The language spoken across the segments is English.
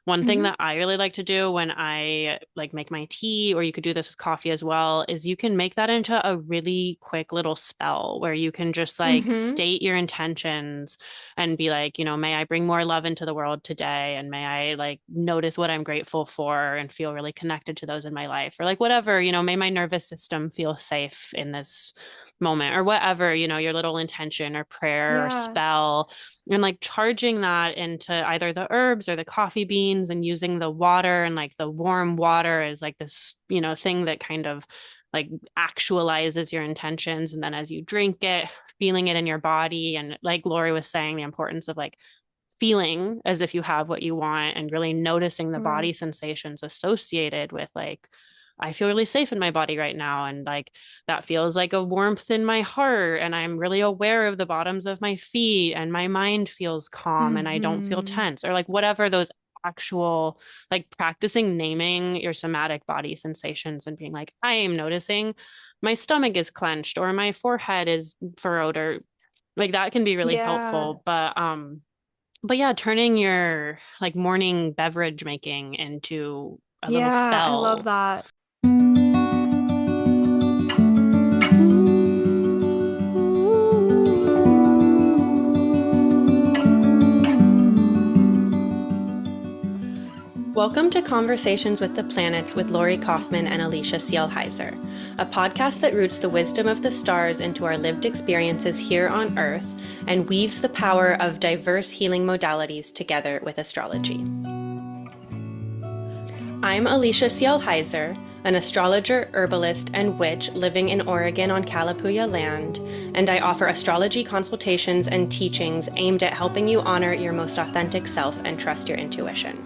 One thing Hmm. that I really like to do when I like make my tea, or you could do this with coffee as well, is you can make that into a really quick little spell where you can just like Hmm. state your intentions and be like, may I bring more love into the world today? And may I like notice what I'm grateful for and feel really connected to those in my life, or like whatever, may my nervous system feel safe in this moment, or whatever, your little intention or prayer or Yeah. spell, and like charging that into either the herbs or the coffee beans, and using the water, and like the warm water is like this, thing that kind of like actualizes your intentions. And then as you drink it, feeling it in your body. And like Lori was saying, the importance of like feeling as if you have what you want, and really noticing the body Right. sensations associated with like, I feel really safe in my body right now. And like that feels like a warmth in my heart. And I'm really aware of the bottoms of my feet, and my mind feels calm and I don't feel Hmm. tense, or like whatever those actual, like practicing naming your somatic body sensations and being like, I am noticing my stomach is clenched or my forehead is furrowed, or like that can be really Yeah. helpful. But yeah, turning your like morning beverage making into a little Yeah, I love spell. that. Welcome to Conversations with the Planets with Lori Kaufman and Alicia Cielle Heiser, a podcast that roots the wisdom of the stars into our lived experiences here on Earth and weaves the power of diverse healing modalities together with astrology. I'm Alicia Cielle Heiser, an astrologer, herbalist, and witch living in Oregon on Kalapuya land, and I offer astrology consultations and teachings aimed at helping you honor your most authentic self and trust your intuition.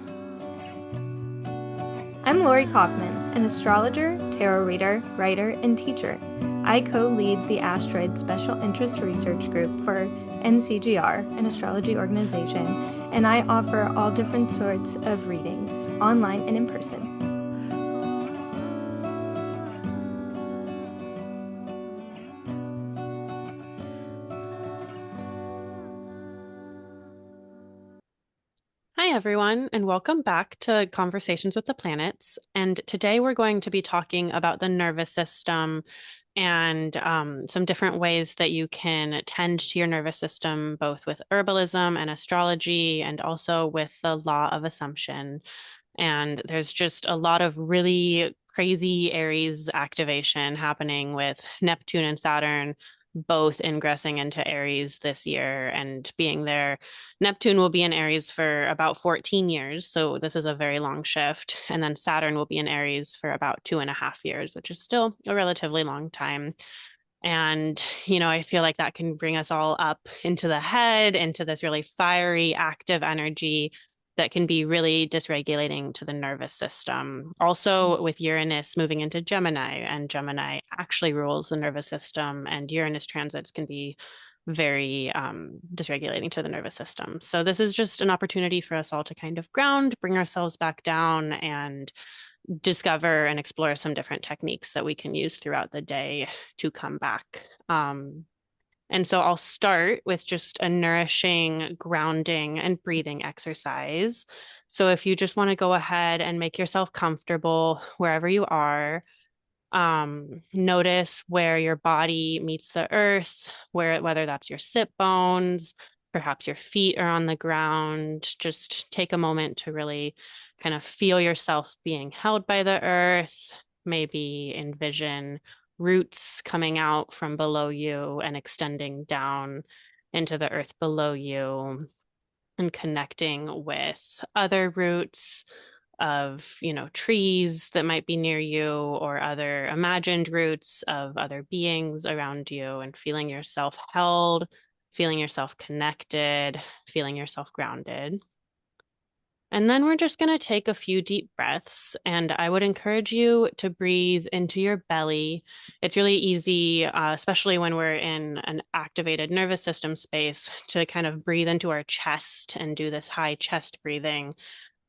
I'm Lori Kaufman, an astrologer, tarot reader, writer, and teacher. I co-lead the Asteroid Special Interest Research Group for NCGR, an astrology organization, and I offer all different sorts of readings, online and in person. Hi, everyone, and welcome back to Conversations with the Planets. And today we're going to be talking about the nervous system and some different ways that you can tend to your nervous system, both with herbalism and astrology, and also with the law of assumption. And there's just a lot of really crazy Aries activation happening with Neptune and Saturn both ingressing into Aries this year and being there. Neptune will be in Aries for about 14 years. So this is a very long shift. And then Saturn will be in Aries for about 2.5 years, which is still a relatively long time. And, I feel like that can bring us all up into the head, into this really fiery, active energy that can be really dysregulating to the nervous system. Also, with Uranus moving into Gemini, and Gemini actually rules the nervous system, and Uranus transits can be very dysregulating to the nervous system. So, this is just an opportunity for us all to kind of ground, bring ourselves back down, and discover and explore some different techniques that we can use throughout the day to come back. And so I'll start with just a nourishing, grounding, and breathing exercise. So if you just want to go ahead and make yourself comfortable wherever you are, notice where your body meets the earth, whether that's your sit bones, perhaps your feet are on the ground. Just take a moment to really kind of feel yourself being held by the earth. Maybe envision roots coming out from below you and extending down into the earth below you, and connecting with other roots of, trees that might be near you, or other imagined roots of other beings around you, and feeling yourself held, feeling yourself connected, feeling yourself grounded. And then we're just going to take a few deep breaths, and I would encourage you to breathe into your belly. It's really easy, especially when we're in an activated nervous system space, to kind of breathe into our chest and do this high chest breathing.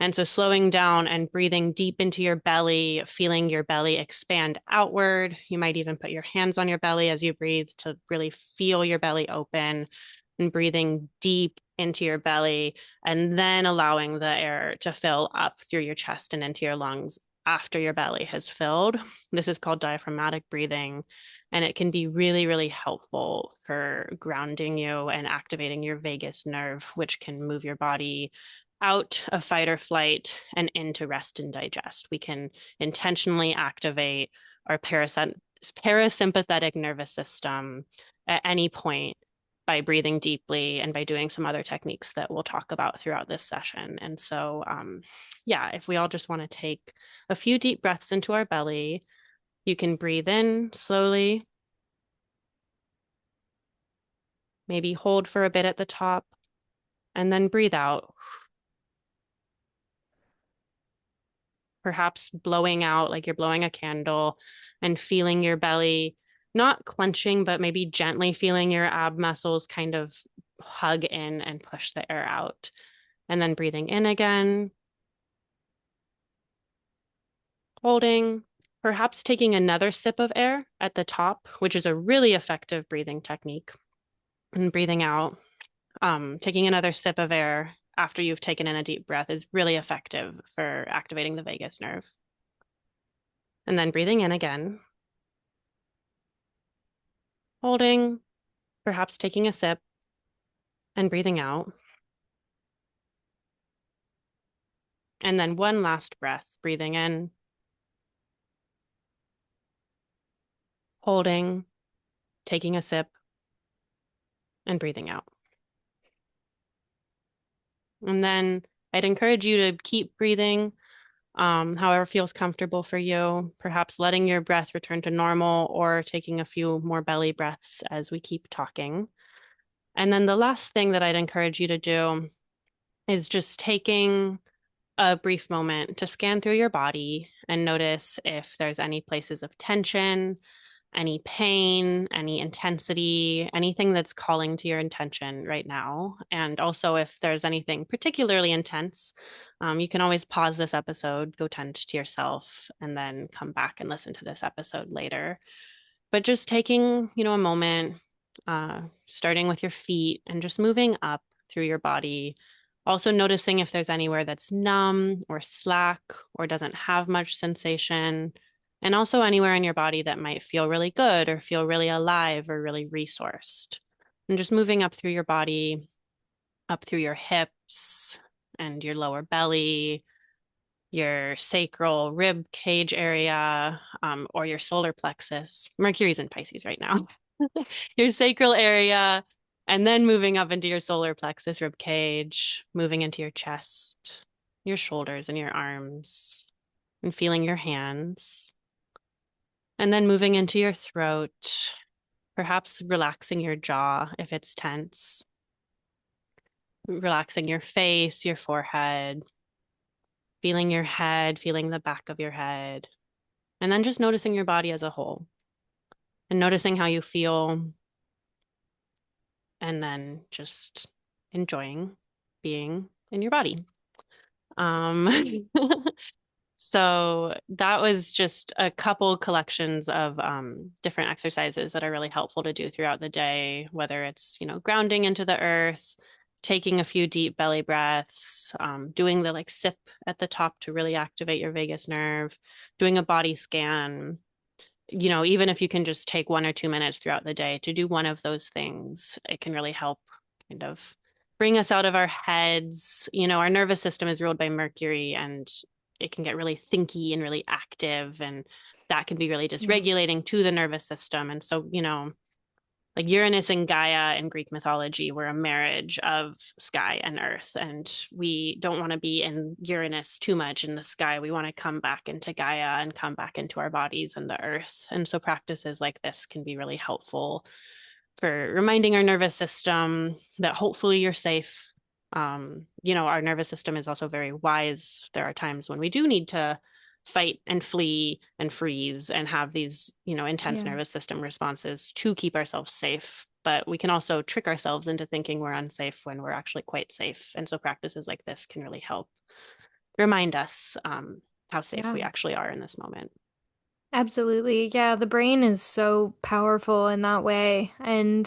And so slowing down and breathing deep into your belly, feeling your belly expand outward. You might even put your hands on your belly as you breathe to really feel your belly open, and breathing deep into your belly, and then allowing the air to fill up through your chest and into your lungs after your belly has filled. This is called diaphragmatic breathing, and it can be really, really helpful for grounding you and activating your vagus nerve, which can move your body out of fight or flight and into rest and digest. We can intentionally activate our parasympathetic nervous system at any point by breathing deeply and by doing some other techniques that we'll talk about throughout this session. And so, yeah, if we all just want to take a few deep breaths into our belly, you can breathe in slowly, maybe hold for a bit at the top, and then breathe out, perhaps blowing out like you're blowing a candle and feeling your belly, not clenching, but maybe gently feeling your ab muscles kind of hug in and push the air out. And then breathing in again, holding, perhaps taking another sip of air at the top, which is a really effective breathing technique. And breathing out, taking another sip of air after you've taken in a deep breath is really effective for activating the vagus nerve. And then breathing in again, holding, perhaps taking a sip and breathing out. And then one last breath, breathing in, holding, taking a sip, and breathing out. And then I'd encourage you to keep breathing, however feels comfortable for you, perhaps letting your breath return to normal or taking a few more belly breaths as we keep talking. And then the last thing that I'd encourage you to do is just taking a brief moment to scan through your body and notice if there's any places of tension, any pain, any intensity, anything that's calling to your attention right now. And also, if there's anything particularly intense, you can always pause this episode, go tend to yourself, and then come back and listen to this episode later. But just taking, a moment, starting with your feet and just moving up through your body. Also noticing if there's anywhere that's numb or slack or doesn't have much sensation, and also anywhere in your body that might feel really good or feel really alive or really resourced. And just moving up through your body, up through your hips and your lower belly, your sacral rib cage area, or your solar plexus. Mercury's in Pisces right now. Your sacral area, and then moving up into your solar plexus rib cage, moving into your chest, your shoulders, and your arms, and feeling your hands. And then moving into your throat, perhaps relaxing your jaw if it's tense, relaxing your face, your forehead, feeling your head, feeling the back of your head, and then just noticing your body as a whole and noticing how you feel, and then just enjoying being in your body. Um, so that was just a couple collections of different exercises that are really helpful to do throughout the day, whether it's, grounding into the earth, taking a few deep belly breaths, doing the like sip at the top to really activate your vagus nerve, doing a body scan. Even if you can just take 1 or 2 minutes throughout the day to do one of those things, it can really help kind of bring us out of our heads. Our nervous system is ruled by Mercury, and it can get really thinky and really active, and that can be really Yeah. dysregulating to the nervous system. And so, like Uranus and Gaia in Greek mythology were a marriage of sky and earth. And we don't want to be in Uranus too much in the sky. We want to come back into Gaia and come back into our bodies and the earth. And so practices like this can be really helpful for reminding our nervous system that hopefully you're safe. Our nervous system is also very wise. There are times when we do need to fight and flee and freeze and have these, intense Yeah. nervous system responses to keep ourselves safe. But we can also trick ourselves into thinking we're unsafe when we're actually quite safe. And so practices like this can really help remind us how safe Yeah. we actually are in this moment. Absolutely. Yeah, the brain is so powerful in that way. And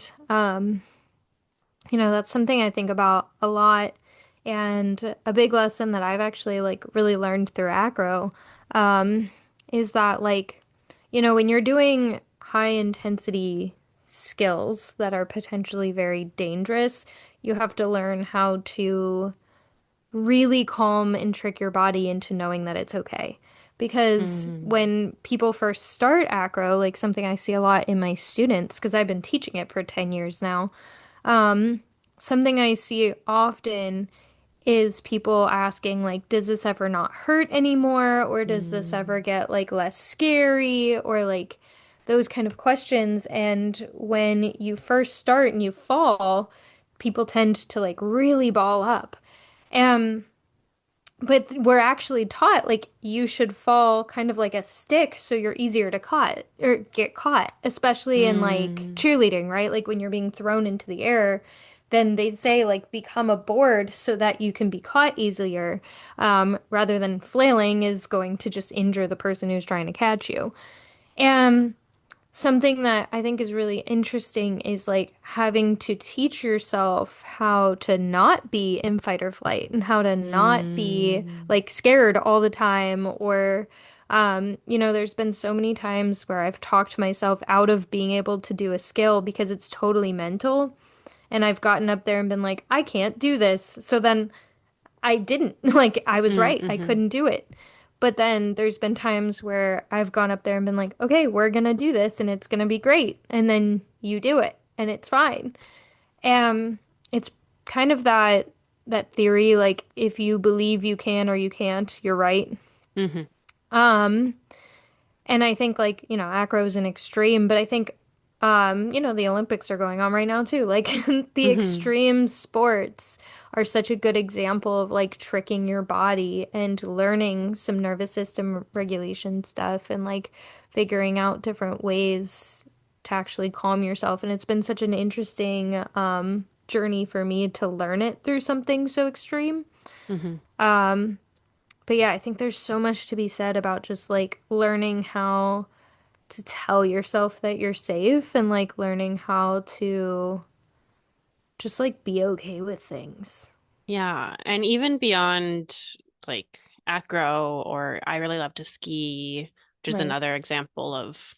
That's something I think about a lot. And a big lesson that I've actually like really learned through acro, um, is that when you're doing high intensity skills that are potentially very dangerous, you have to learn how to really calm and trick your body into knowing that it's okay. Because Mm, when people first start acro, like something I see a lot in my students, because I've been teaching it for 10 years now, something I see often is people asking, like, does this ever not hurt anymore? Or does this ever mm, get like less scary? Or like those kind of questions. And when you first start and you fall, people tend to like really ball up. Um, but we're actually taught like you should fall kind of like a stick so you're easier to caught or get caught, especially in like mm, cheerleading, right? Like when you're being thrown into the air, then they say like become a board so that you can be caught easier, rather than flailing is going to just injure the person who's trying to catch you. And something that I think is really interesting is like having to teach yourself how to not be in fight or flight and how to not be mm, like scared all the time or there's been so many times where I've talked myself out of being able to do a skill because it's totally mental and I've gotten up there and been like, I can't do this. So then I didn't. Like, I was mm, right. I mhm, couldn't do it. But then there's been times where I've gone up there and been like, okay, we're gonna do this and it's gonna be great. And then you do it and it's fine. It's kind of that theory, like if you believe you can or you can't, you're right. mhm, Um, and I think acro is an extreme, but I think the Olympics are going on right now too. Like the mhm, extreme sports are such a good example of like tricking your body and learning some nervous system regulation stuff and like figuring out different ways to actually calm yourself. And it's been such an interesting journey for me to learn it through something so extreme. mhm. But yeah, I think there's so much to be said about just like learning how to tell yourself that you're safe and like learning how to just like be okay with things. Yeah, and even beyond like acro, or I really love to ski, which is Right. another example of,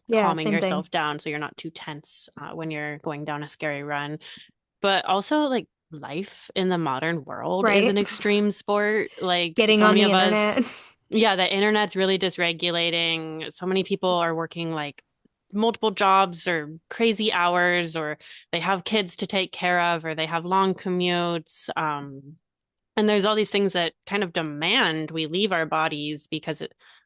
Yeah, calming same thing. yourself down so you're not too tense when you're going down a scary run. But also like life in the modern world is an Right. extreme sport. Like Getting so on many the of us, internet. yeah, the internet's really dysregulating. So many people are working like multiple jobs or crazy hours, or they have kids to take care of, or they have long commutes. And there's all these things that kind of demand we leave our bodies because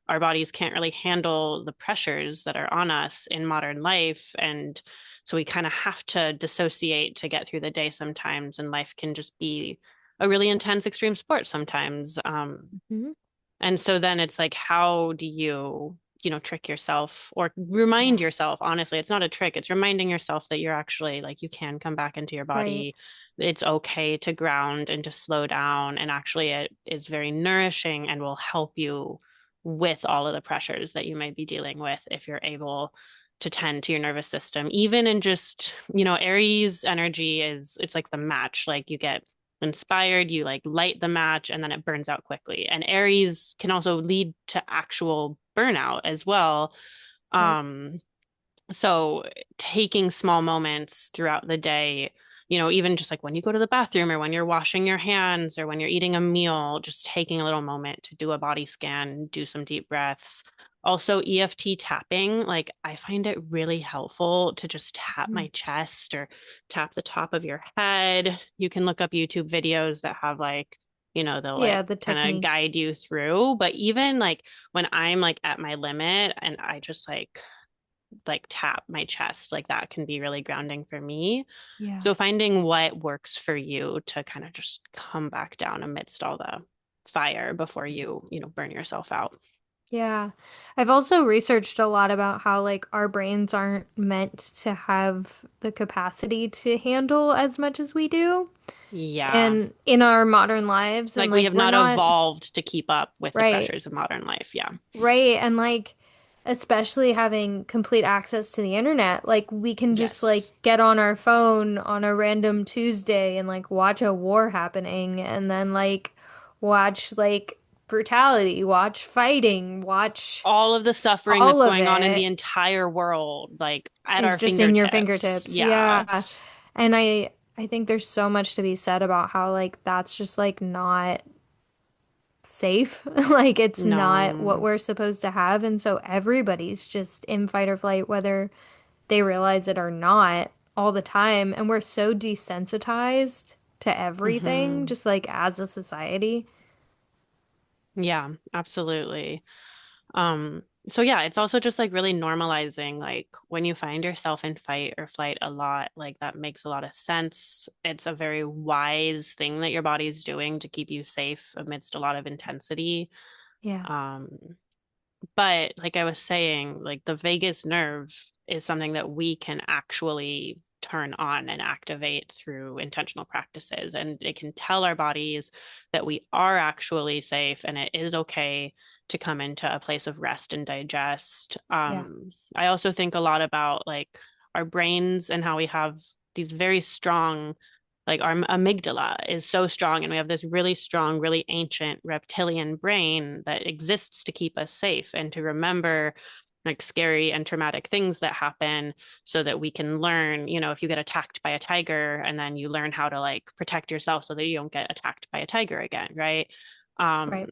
our bodies can't really handle the pressures that are on us in modern life. And so we kind of have to dissociate to get through the day sometimes. And life can just be a really intense, extreme sport sometimes. Mhm. And so then it's like, how do trick yourself or remind Yeah. yourself? Honestly, it's not a trick. It's reminding yourself that you're actually like, you can come back into your Right. body. It's okay to ground and to slow down. And actually, it is very nourishing and will help you with all of the pressures that you might be dealing with if you're able to tend to your nervous system. Even in just, Aries energy it's like the match. Like you get inspired, you like light the match and then it burns out quickly. And Aries can also lead to actual burnout as well. Right. Um, so taking small moments throughout the day, even just like when you go to the bathroom or when you're washing your hands or when you're eating a meal, just taking a little moment to do a body scan, do some deep breaths. Also, EFT tapping, like I find it really helpful to just tap Mm. my chest or tap the top of your head. You can look up YouTube videos that have like, they'll Yeah, like the kind of technique. guide you through. But even like when I'm like at my limit and I just like tap my chest, like that can be really grounding for me. Yeah. So finding what works for you to kind of just come back down amidst all the fire before you burn yourself out. Yeah. I've also researched a lot about how like our brains aren't meant to have the capacity to handle as much as we do. Yeah. And in our modern lives and Like we like have we're not not evolved to keep up with the right. pressures of modern life. Yeah. Right. And like especially having complete access to the internet. Like we can just like Yes. get on our phone on a random Tuesday and like watch a war happening and then like watch like brutality, watch fighting, watch All of the suffering that's all of going on in the it entire world, like at is our just in your fingertips. fingertips. Yeah. Yeah. And I think there's so much to be said about how like that's just like not safe. Like it's not what No. we're supposed to have. And so everybody's just in fight or flight, whether they realize it or not, all the time. And we're so desensitized to everything, Hmm. just like as a society. Yeah, absolutely. So yeah, it's also just like really normalizing, like when you find yourself in fight or flight a lot, like that makes a lot of sense. It's a very wise thing that your body's doing to keep you safe amidst a lot of intensity. Yeah. Um, but like I was saying, like the vagus nerve is something that we can actually turn on and activate through intentional practices. And it can tell our bodies that we are actually safe and it is okay to come into a place of rest and digest. Yeah. I also think a lot about like our brains and how we have these very strong, like our amygdala is so strong, and we have this really strong, really ancient reptilian brain that exists to keep us safe and to remember like scary and traumatic things that happen so that we can learn, if you get attacked by a tiger and then you learn how to like protect yourself so that you don't get attacked by a tiger again, right? Um, Right.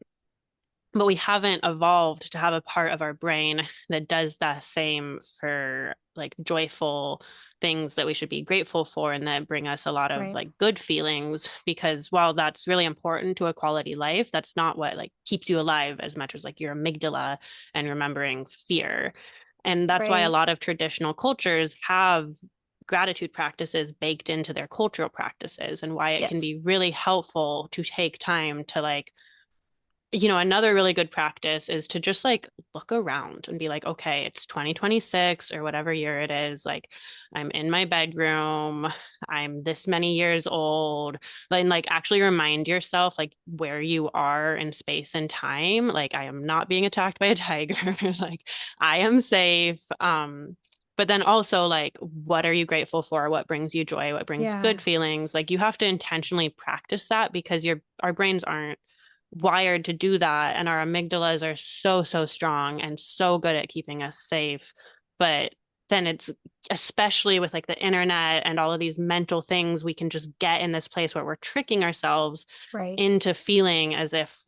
but we haven't evolved to have a part of our brain that does the same for like joyful things that we should be grateful for and that bring us a lot of Right. like good feelings, because while that's really important to a quality life, that's not what like keeps you alive as much as like your amygdala and remembering fear. And that's why a Right. lot of traditional cultures have gratitude practices baked into their cultural practices, and why it can Yes. be really helpful to take time to like, another really good practice is to just like look around and be like, okay, it's 2026 or whatever year it is. Like, I'm in my bedroom, I'm this many years old. And like actually remind yourself like where you are in space and time. Like, I am not being attacked by a tiger. Like, I am safe. But then also like, what are you grateful for? What brings you joy? What brings Yeah. good feelings? Like, you have to intentionally practice that because our brains aren't wired to do that, and our amygdalas are so strong and so good at keeping us safe. But then it's, especially with like the internet and all of these mental things, we can just get in this place where we're tricking ourselves Right. into feeling as if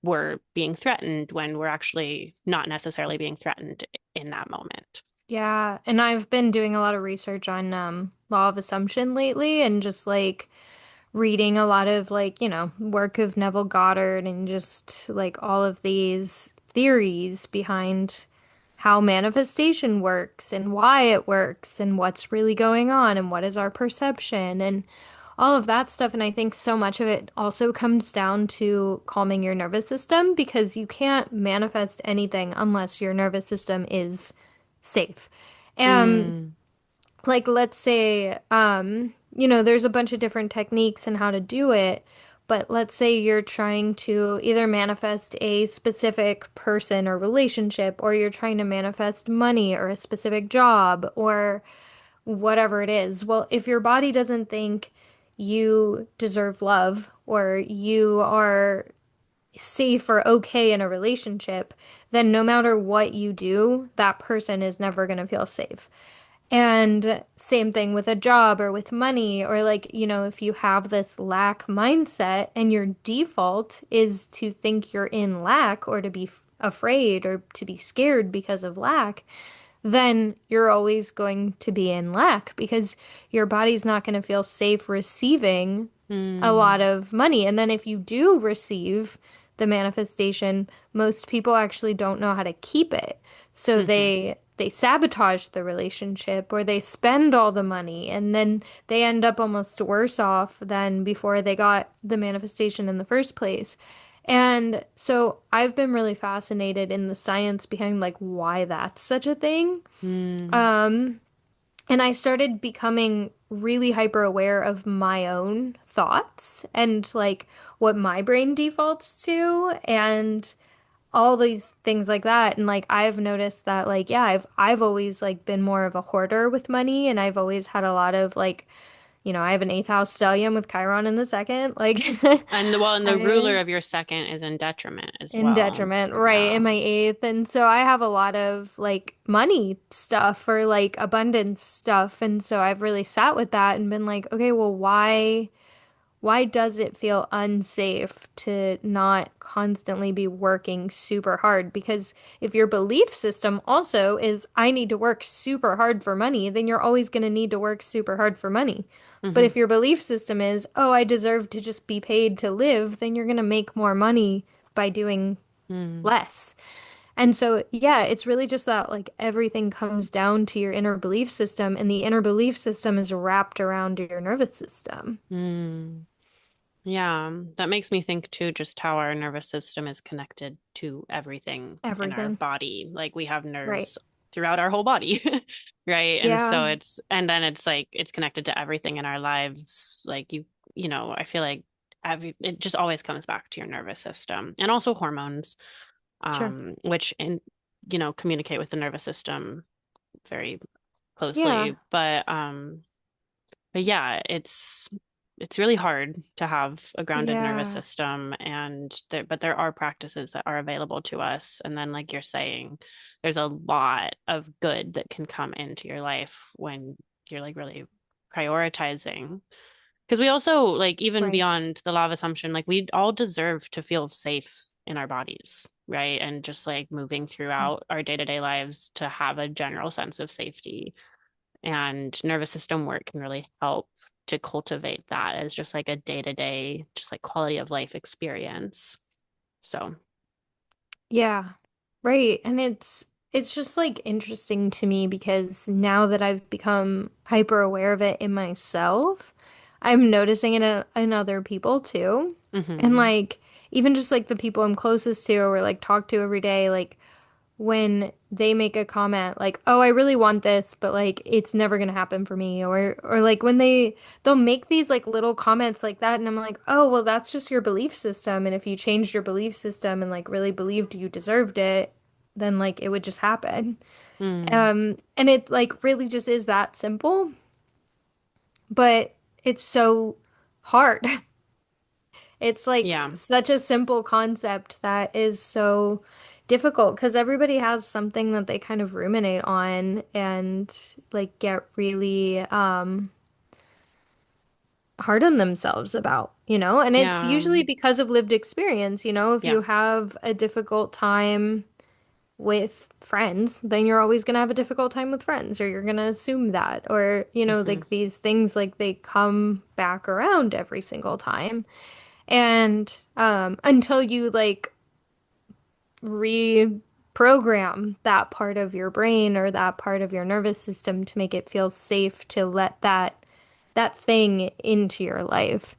we're being threatened when we're actually not necessarily being threatened in that moment. Yeah. And I've been doing a lot of research on law of assumption lately and just like reading a lot of like, work of Neville Goddard and just like all of these theories behind how manifestation works and why it works and what's really going on and what is our perception and all of that stuff. And I think so much of it also comes down to calming your nervous system because you can't manifest anything unless your nervous system is safe. And Mm, like let's say there's a bunch of different techniques and how to do it, but let's say you're trying to either manifest a specific person or relationship, or you're trying to manifest money or a specific job or whatever it is. Well, if your body doesn't think you deserve love or you are safe or okay in a relationship, then no matter what you do, that person is never going to feel safe. And same thing with a job or with money, or like, if you have this lack mindset and your default is to think you're in lack or to be afraid or to be scared because of lack, then you're always going to be in lack because your body's not going to feel safe receiving a lot mm, of money. And then if you do receive the manifestation, most people actually don't know how to keep it. So mhm, they sabotage the relationship or they spend all the money and then they end up almost worse off than before they got the manifestation in the first place. And so I've been really fascinated in the science behind like why that's such a thing. mm, Um, and I started becoming really hyper aware of my own thoughts and like what my brain defaults to. And all these things like that. And like I've noticed that like yeah, I've always like been more of a hoarder with money, and I've always had a lot of like, I have an eighth house stellium with Chiron in the second. Like And the ruler I of your second is in detriment as in well. detriment, right, Yeah. in my eighth. And so I have a lot of like money stuff or like abundance stuff. And so I've really sat with that and been like, okay, well, why does it feel unsafe to not constantly be working super hard? Because if your belief system also is, I need to work super hard for money, then you're always going to need to work super hard for money. But Hmm. if your belief system is, oh, I deserve to just be paid to live, then you're going to make more money by doing Mm. less. And so, yeah, it's really just that like everything comes down to your inner belief system, and the inner belief system is wrapped around your nervous system. Mm. Yeah, that makes me think too, just how our nervous system is connected to everything in our Everything. body. Like we have Right. nerves throughout our whole body, right? And Yeah, so and then it's like it's connected to everything in our lives. Like I feel like it just always comes back to your nervous system and also hormones, sure. which communicate with the nervous system very Yeah, closely. But yeah, it's really hard to have a grounded nervous yeah, system, but there are practices that are available to us. And then like you're saying, there's a lot of good that can come into your life when you're like really prioritizing. Because we also like even right. beyond the law of assumption, like we all deserve to feel safe in our bodies, right? And just like moving Yeah. throughout our day-to-day lives to have a general sense of safety and nervous system work can really help to cultivate that as just like a day-to-day, just like quality of life experience. So, Yeah, right. And it's just like interesting to me because now that I've become hyper aware of it in myself, I'm noticing it in other people too. And hmm like even just like the people I'm closest to or like talk to every day, like when they make a comment like, "Oh, I really want this, but like it's never gonna happen for me," or like when they'll make these like little comments like that, and I'm like, "Oh, well, that's just your belief system, and if you changed your belief system and like really believed you deserved it, then like it would just happen." mm, And it like really just is that simple, but it's so hard. It's like yeah, such a simple concept that is so difficult because everybody has something that they kind of ruminate on and like get really hard on themselves about, you know? And it's yeah, usually because of lived experience, you know? If yeah, you have a difficult time with friends, then you're always going to have a difficult time with friends, or you're going to assume that, or, hmm like these things like they come back around every single time. And until you like reprogram that part of your brain or that part of your nervous system to make it feel safe to let that thing into your life.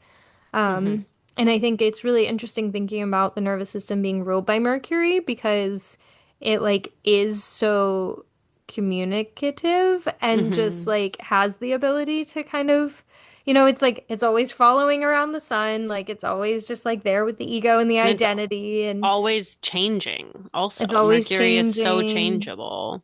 hmm And I think it's really interesting thinking about the nervous system being ruled by Mercury because it like is so communicative and just hmm like has the ability to kind of, it's like it's always following around the sun, like it's always just like there with the ego and the And it's identity, and always changing. Also, it's always Mercury is so changing. changeable.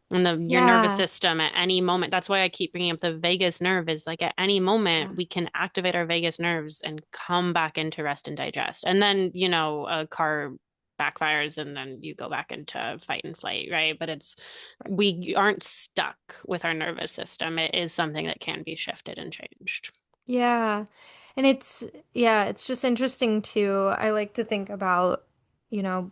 And your nervous Yeah. system at any moment, that's why I keep bringing up the vagus nerve, is like at any moment Yeah. we can activate our vagus nerves and come back into rest and digest. And then, a car backfires and then you go back into fight and flight, right? But we aren't stuck with our nervous system. It is something that can be shifted and changed. Yeah. And it's just interesting too. I like to think about,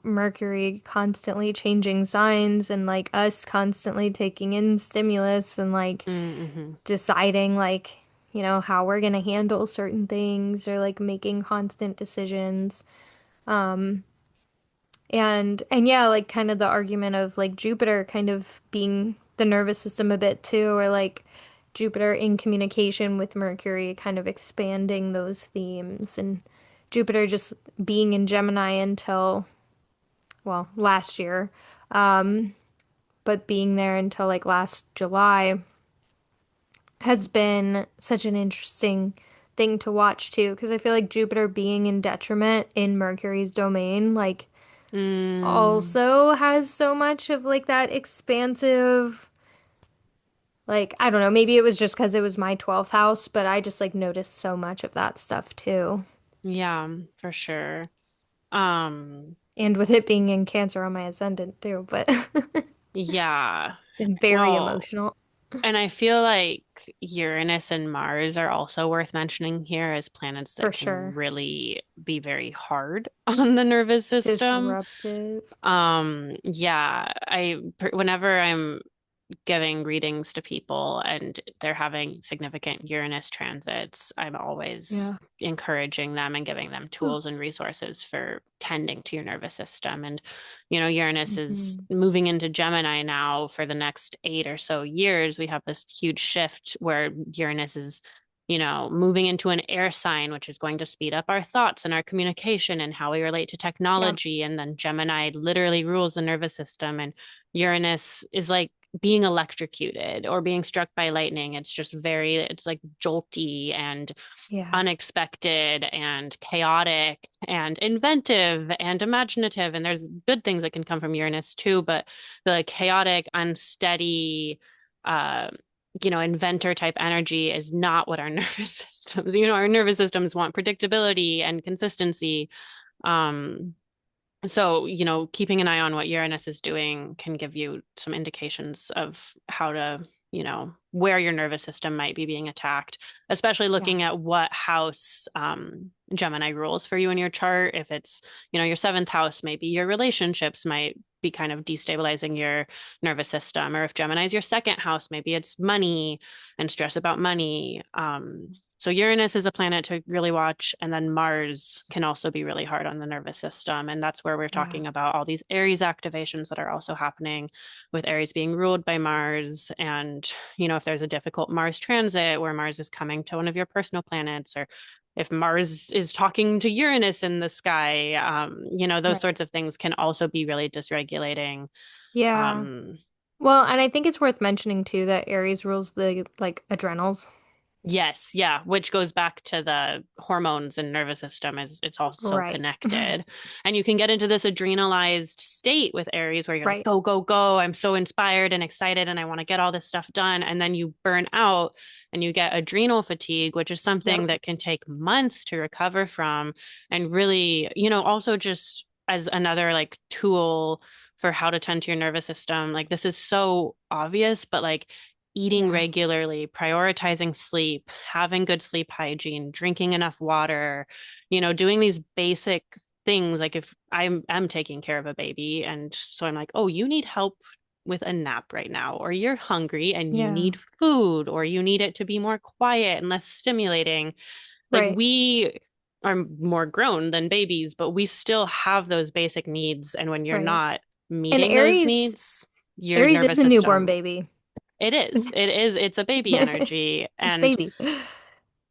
Mercury constantly changing signs and like us constantly taking in stimulus and like Mm-hmm. deciding like, how we're gonna handle certain things or like making constant decisions. And yeah, like kind of the argument of like Jupiter kind of being the nervous system a bit too, or like Jupiter in communication with Mercury, kind of expanding those themes, and Jupiter just being in Gemini until, well, last year, but being there until like last July has been such an interesting thing to watch too, because I feel like Jupiter being in detriment in Mercury's domain, like Mm, also has so much of like that expansive, like, I don't know, maybe it was just because it was my 12th house, but I just like noticed so much of that stuff too. yeah, for sure. Um, And with it being in Cancer on my ascendant too, but yeah. been very Well, emotional and I feel like Uranus and Mars are also worth mentioning here as planets for that can sure. really be very hard on the nervous system. Disruptive. Yeah, whenever I'm giving readings to people and they're having significant Uranus transits, I'm always Yeah. encouraging them and giving them tools and resources for tending to your nervous system. And, Uranus is Hmm. moving into Gemini now for the next 8 or so years. We have this huge shift where Uranus is moving into an air sign, which is going to speed up our thoughts and our communication and how we relate to Yep. technology. And then Gemini literally rules the nervous system. And Uranus is like being electrocuted or being struck by lightning. It's like jolty and Yeah. unexpected and chaotic and inventive and imaginative. And there's good things that can come from Uranus too, but the chaotic, unsteady, uh, inventor type energy is not what our nervous systems, our nervous systems want predictability and consistency. Um, so, keeping an eye on what Uranus is doing can give you some indications of how to, where your nervous system might be being attacked, especially Yeah. looking at what house Gemini rules for you in your chart. If it's, your seventh house, maybe your relationships might be kind of destabilizing your nervous system. Or if Gemini is your second house, maybe it's money and stress about money. So Uranus is a planet to really watch, and then Mars can also be really hard on the nervous system. And that's where we're Yeah. talking about all these Aries activations that are also happening with Aries being ruled by Mars. And, if there's a difficult Mars transit where Mars is coming to one of your personal planets, or if Mars is talking to Uranus in the sky, those Right. sorts of things can also be really dysregulating. Yeah. Um, Well, and I think it's worth mentioning too that Aries rules the like adrenals. Yes, yeah, which goes back to the hormones and nervous system is it's all so Right. connected. And you can get into this adrenalized state with Aries where you're like, Right. go, go, go. I'm so inspired and excited and I want to get all this stuff done. And then you burn out and you get adrenal fatigue, which is something Yep. that can take months to recover from. And really, also just as another like tool for how to tend to your nervous system. Like this is so obvious, but like eating Yeah. regularly, prioritizing sleep, having good sleep hygiene, drinking enough water, doing these basic things. Like if I'm taking care of a baby and so I'm like, "Oh, you need help with a nap right now, or you're hungry and you Yeah. need food, or you need it to be more quiet and less stimulating." Like Right. we are more grown than babies, but we still have those basic needs. And when you're Right. not And meeting those needs, your Aries nervous is a newborn system baby. it is. It is. It's a baby energy. It's And baby.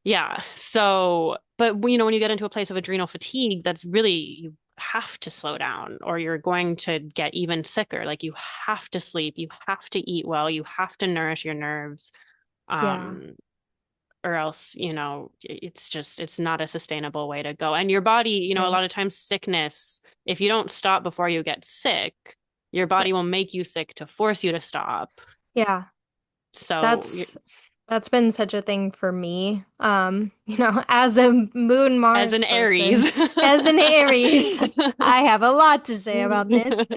yeah, so, but when you get into a place of adrenal fatigue, that's really, you have to slow down or you're going to get even sicker. Like you have to sleep, you have to eat well, you have to nourish your nerves. Yeah. Um, or else, it's not a sustainable way to go. And your body, a Right. lot of times sickness, if you don't stop before you get sick, your Right. body will make you sick to force you to stop. Yeah. So, That's that's been such a thing for me. As a Moon as Mars an person, Aries. as an Aries, I have a lot to say about this.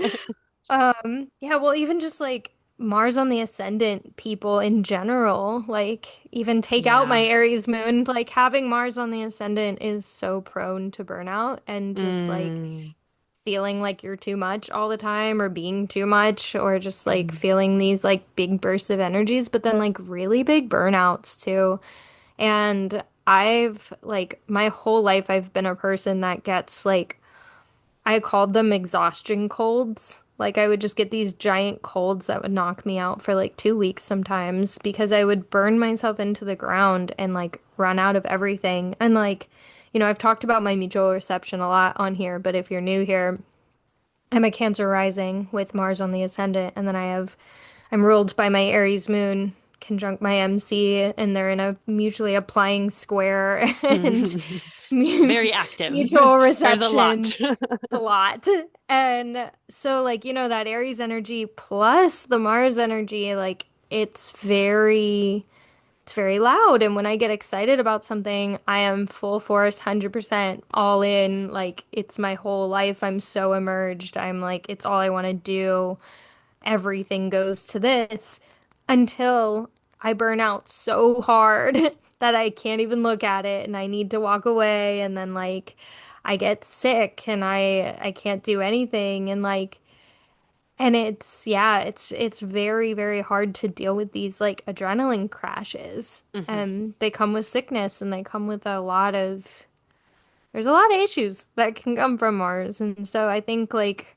Yeah, well, even just like Mars on the ascendant people in general, like even take out my Yeah. Aries moon, like having Mars on the ascendant is so prone to burnout and just like Mm, feeling like you're too much all the time or being too much or just like mm, feeling these like big bursts of energies, but then like really big burnouts too. And I've like my whole life I've been a person that gets like I called them exhaustion colds. Like I would just get these giant colds that would knock me out for like 2 weeks sometimes because I would burn myself into the ground and like run out of everything. And like, I've talked about my mutual reception a lot on here, but if you're new here, I'm a Cancer rising with Mars on the ascendant, and then I'm ruled by my Aries moon conjunct my MC, and they're in a mutually applying square. And mm. Very active. mutual There's a lot. reception, a lot. And so like, that Aries energy plus the Mars energy, like it's very loud. And when I get excited about something, I am full force, 100% all in. Like it's my whole life. I'm so immersed. I'm like, it's all I want to do. Everything goes to this until I burn out so hard that I can't even look at it and I need to walk away. And then like I get sick and I can't do anything. And like, and it's, yeah, it's very, very hard to deal with these like adrenaline crashes. Hmm. And they come with sickness and they come with there's a lot of issues that can come from Mars. And so I think like,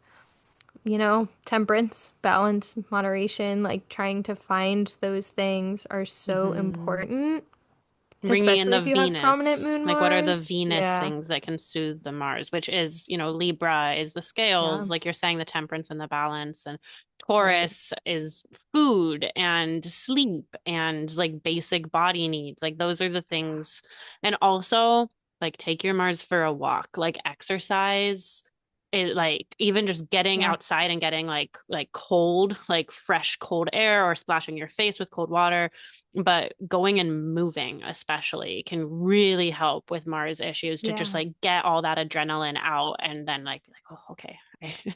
temperance, balance, moderation, like trying to find those things are so Hmm. important, Bringing in especially the if you have prominent Venus. moon Like, what are the Mars. Venus Yeah. things that can soothe the Mars, which is, Libra is the Yeah. scales, like you're saying, the temperance and the balance, and Right. Taurus is food and sleep and like basic body needs. Like, those are the things. And also, like, take your Mars for a walk, like, exercise. It, like, even just getting Yeah. outside and getting like cold, like fresh cold air, or splashing your face with cold water, but going and moving especially can really help with Mars issues, to just Yeah. like get all that adrenaline out, and then like, oh, okay.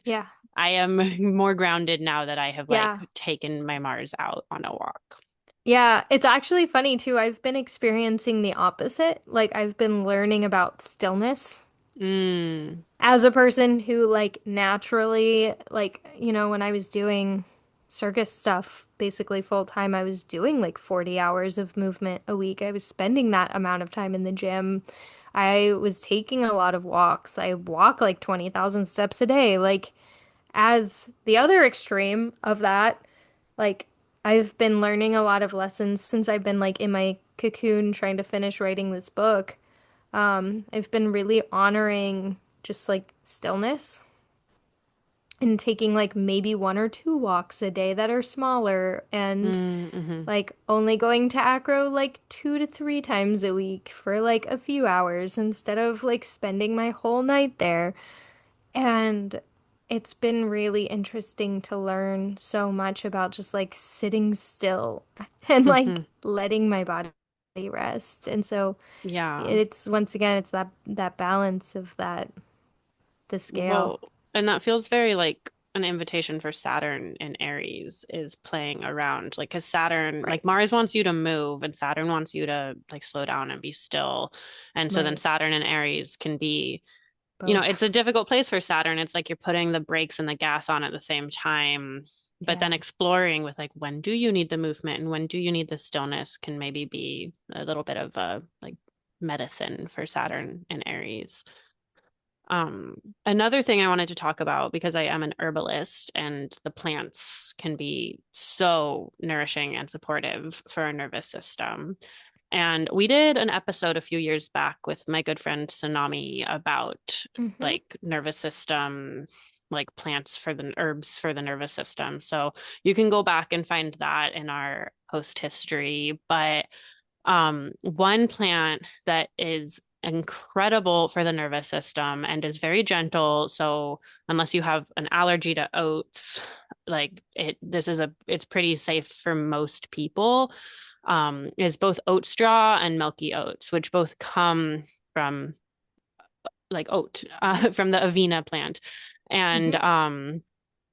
Yeah. I am more grounded now that I have like Yeah. taken my Mars out on a walk. Yeah. It's actually funny too. I've been experiencing the opposite. Like I've been learning about stillness Mm, as a person who like naturally like when I was doing circus stuff basically full time, I was doing like 40 hours of movement a week. I was spending that amount of time in the gym. I was taking a lot of walks. I walk like 20,000 steps a day. Like as the other extreme of that, like I've been learning a lot of lessons since I've been like in my cocoon trying to finish writing this book. I've been really honoring just like stillness and taking like maybe one or two walks a day that are smaller and mm-hmm, like only going to acro like 2 to 3 times a week for like a few hours instead of like spending my whole night there. And it's been really interesting to learn so much about just like sitting still and like mm-hmm. letting my body rest. And so Yeah. it's once again, it's that balance of the scale. Well, and that feels very like an invitation for Saturn in Aries is playing around. Like, because Saturn, like Right. Mars wants you to move and Saturn wants you to like slow down and be still. And so then Right. Saturn and Aries can be, Both. it's a difficult place for Saturn. It's like you're putting the brakes and the gas on at the same time. But then Yeah. exploring with like, when do you need the movement and when do you need the stillness, can maybe be a little bit of a like medicine for Saturn and Aries. Another thing I wanted to talk about, because I am an herbalist and the plants can be so nourishing and supportive for our nervous system. And we did an episode a few years back with my good friend Sanami about Hmm. like nervous system, like plants for the herbs for the nervous system. So you can go back and find that in our post history. But one plant that is incredible for the nervous system and is very gentle. So unless you have an allergy to oats, like it's pretty safe for most people. Is both oat straw and milky oats, which both come from like oat, from the Avena plant. And Hmm.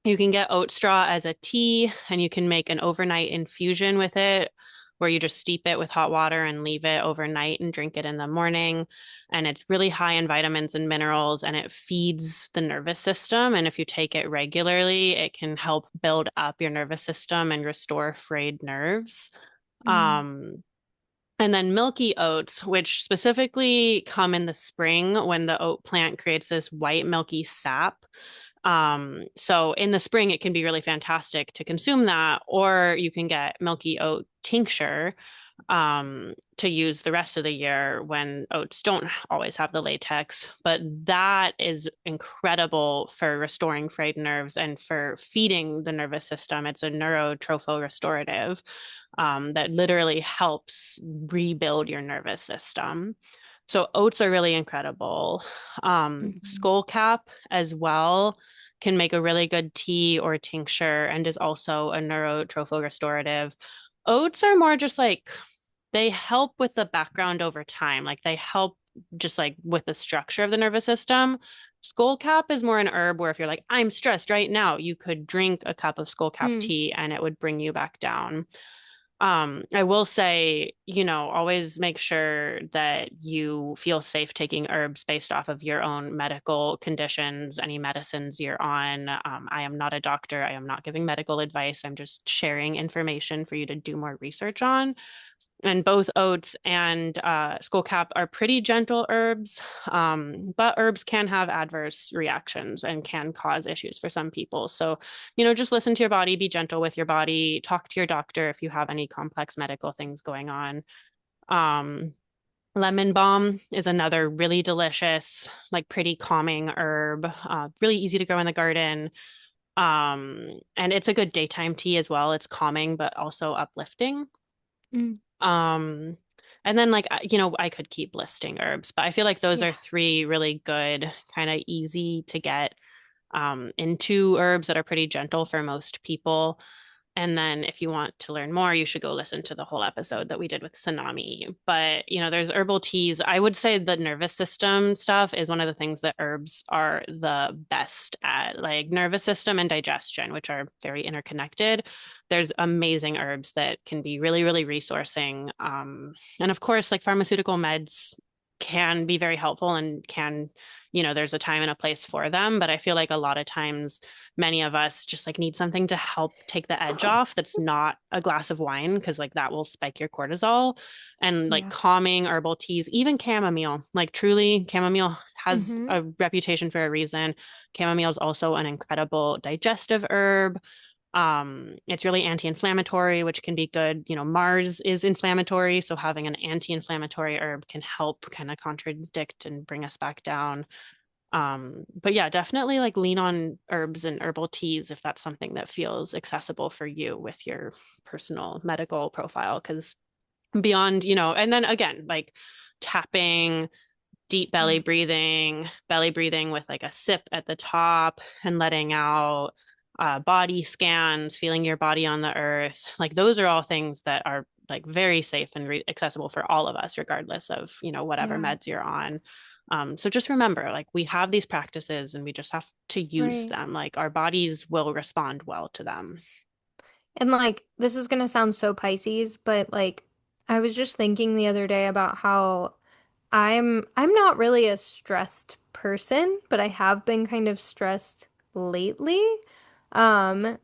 you can get oat straw as a tea, and you can make an overnight infusion with it, where you just steep it with hot water and leave it overnight and drink it in the morning. And it's really high in vitamins and minerals, and it feeds the nervous system. And if you take it regularly, it can help build up your nervous system and restore frayed nerves. Mm. Um, and then milky oats, which specifically come in the spring when the oat plant creates this white milky sap. So in the spring, it can be really fantastic to consume that, or you can get milky oat tincture to use the rest of the year when oats don't always have the latex. But that is incredible for restoring frayed nerves and for feeding the nervous system. It's a neurotropho restorative that literally helps rebuild your nervous system. So oats are really incredible. Mhm. Skullcap as well can make a really good tea or tincture and is also a neurotrophil restorative. Oats are more just like they help with the background over time. Like they help just like with the structure of the nervous system. Skullcap is more an herb where if you're like, I'm stressed right now, you could drink a cup of skullcap Mm, tea and it would bring you back down. I will say, always make sure that you feel safe taking herbs based off of your own medical conditions, any medicines you're on. I am not a doctor. I am not giving medical advice. I'm just sharing information for you to do more research on. And both oats and skullcap are pretty gentle herbs, but herbs can have adverse reactions and can cause issues for some people. So, just listen to your body, be gentle with your body, talk to your doctor if you have any complex medical things going on. Um, Lemon balm is another really delicious, like pretty calming herb, really easy to grow in the garden. And it's a good daytime tea as well. It's calming, but also uplifting. mm. Um, and then like I could keep listing herbs, but I feel like those are Yeah. three really good, kind of easy to get into herbs that are pretty gentle for most people. And then if you want to learn more, you should go listen to the whole episode that we did with Tsunami. But, there's herbal teas. I would say the nervous system stuff is one of the things that herbs are the best at, like nervous system and digestion, which are very interconnected. There's amazing herbs that can be really, really resourcing. And of course, like pharmaceutical meds can be very helpful and can, there's a time and a place for them. But I feel like a lot of times, many of us just like need something to help take the edge off that's not a glass of wine because like that will spike your cortisol, and like Yeah. calming herbal teas, even chamomile, like truly chamomile has Hmm. a reputation for a reason. Chamomile is also an incredible digestive herb. It's really anti-inflammatory, which can be good. Mars is inflammatory, so having an anti-inflammatory herb can help kind of contradict and bring us back down. But yeah, definitely like lean on herbs and herbal teas if that's something that feels accessible for you with your personal medical profile. Because beyond, and then again, like tapping, deep Yeah. belly breathing with like a sip at the top and letting out, body scans, feeling your body on the earth. Like those are all things that are like very safe and accessible for all of us, regardless of, whatever Yeah. meds you're on. So just remember, like we have these practices and we just have to use Right. them. Like our bodies will respond well to them. And like this is gonna sound so Pisces, but like I was just thinking the other day about how I'm not really a stressed person, but I have been kind of stressed lately. Um,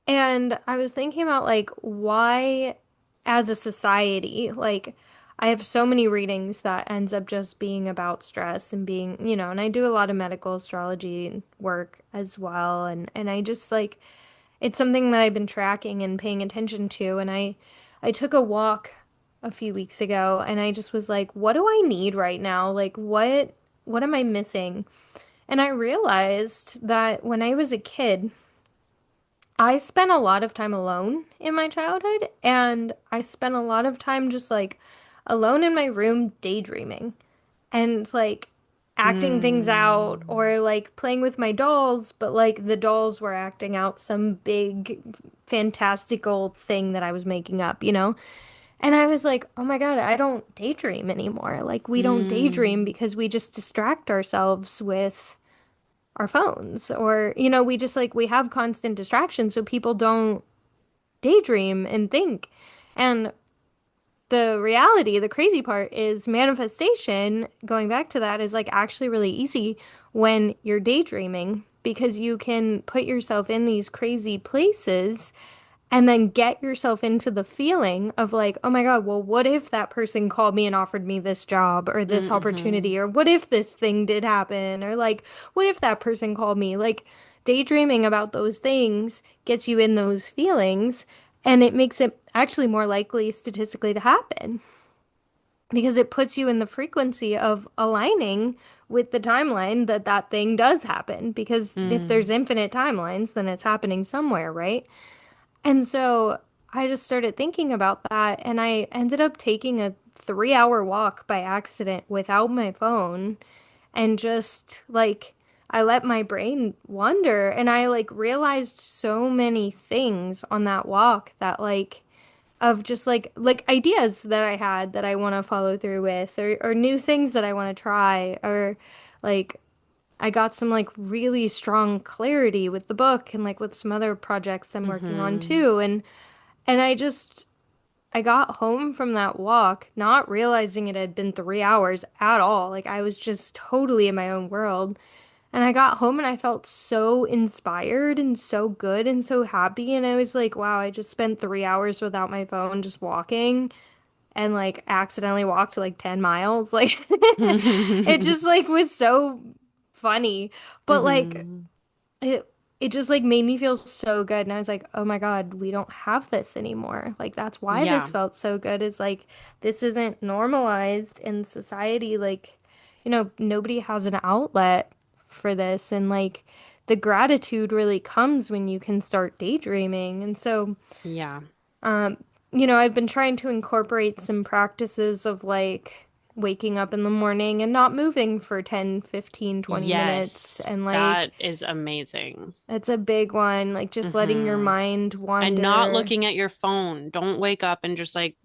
and I was thinking about like why as a society, like I have so many readings that ends up just being about stress and being, and I do a lot of medical astrology work as well and I just like it's something that I've been tracking and paying attention to. And I took a walk a few weeks ago and I just was like, what do I need right now? Like what am I missing? And I realized that when I was a kid, I spent a lot of time alone in my childhood, and I spent a lot of time just like alone in my room daydreaming and like acting things out Mm. or like playing with my dolls, but like the dolls were acting out some big fantastical thing that I was making up? And I was like, oh my God, I don't daydream anymore. Like, we don't daydream Mm. because we just distract ourselves with our phones or, we just like, we have constant distractions so people don't daydream and think. And the reality, the crazy part is manifestation, going back to that, is like actually really easy when you're daydreaming because you can put yourself in these crazy places and then get yourself into the feeling of like, oh my God, well, what if that person called me and offered me this job or this Mm-hmm. opportunity? Or what if this thing did happen? Or like, what if that person called me? Like, daydreaming about those things gets you in those feelings and it makes it actually more likely statistically to happen because it puts you in the frequency of aligning with the timeline that that thing does happen. Because if there's Mm. infinite timelines, then it's happening somewhere, right? And so I just started thinking about that, and I ended up taking a 3-hour walk by accident without my phone and just like I let my brain wander and I like realized so many things on that walk that like of just like ideas that I had that I want to follow through with or new things that I want to try or like I got some like really strong clarity with the book and like with some other projects I'm working on Mm-hmm. too and I got home from that walk not realizing it had been 3 hours at all. Like I was just totally in my own world. And I got home and I felt so inspired and so good and so happy. And I was like, wow, I just spent 3 hours without my phone just walking and like accidentally walked like 10 miles. Like it just like was so funny. But like Mm-hmm. it it just like made me feel so good and I was like, "Oh my God, we don't have this anymore." Like that's why this Yeah. felt so good is like this isn't normalized in society like nobody has an outlet for this and like the gratitude really comes when you can start daydreaming. And so Yeah. um I've been trying to incorporate some practices of like waking up in the morning and not moving for 10, 15, 20 minutes Yes. and like That is amazing. it's a big one, like just letting your Mm-hmm. mind And not wander. looking at your phone. Don't wake up and just like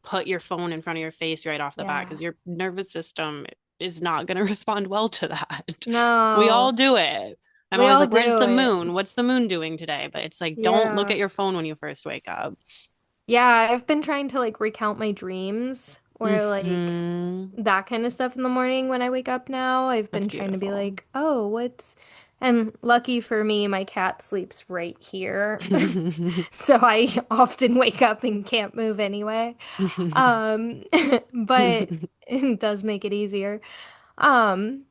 put your phone in front of your face right off the bat Yeah. because your nervous system is not going to respond well to that. We all No, do it. I'm we always all like, where's do the it. moon? What's the moon doing today? But it's like, don't look Yeah. at your phone when you first wake up. Yeah, I've been trying to like recount my dreams or like Hmm. that kind of stuff in the morning when I wake up now. I've That's been trying to be beautiful. like, oh, what's. And lucky for me, my cat sleeps right here. So I often wake up and can't move anyway. Um, but it does make it easier. Um,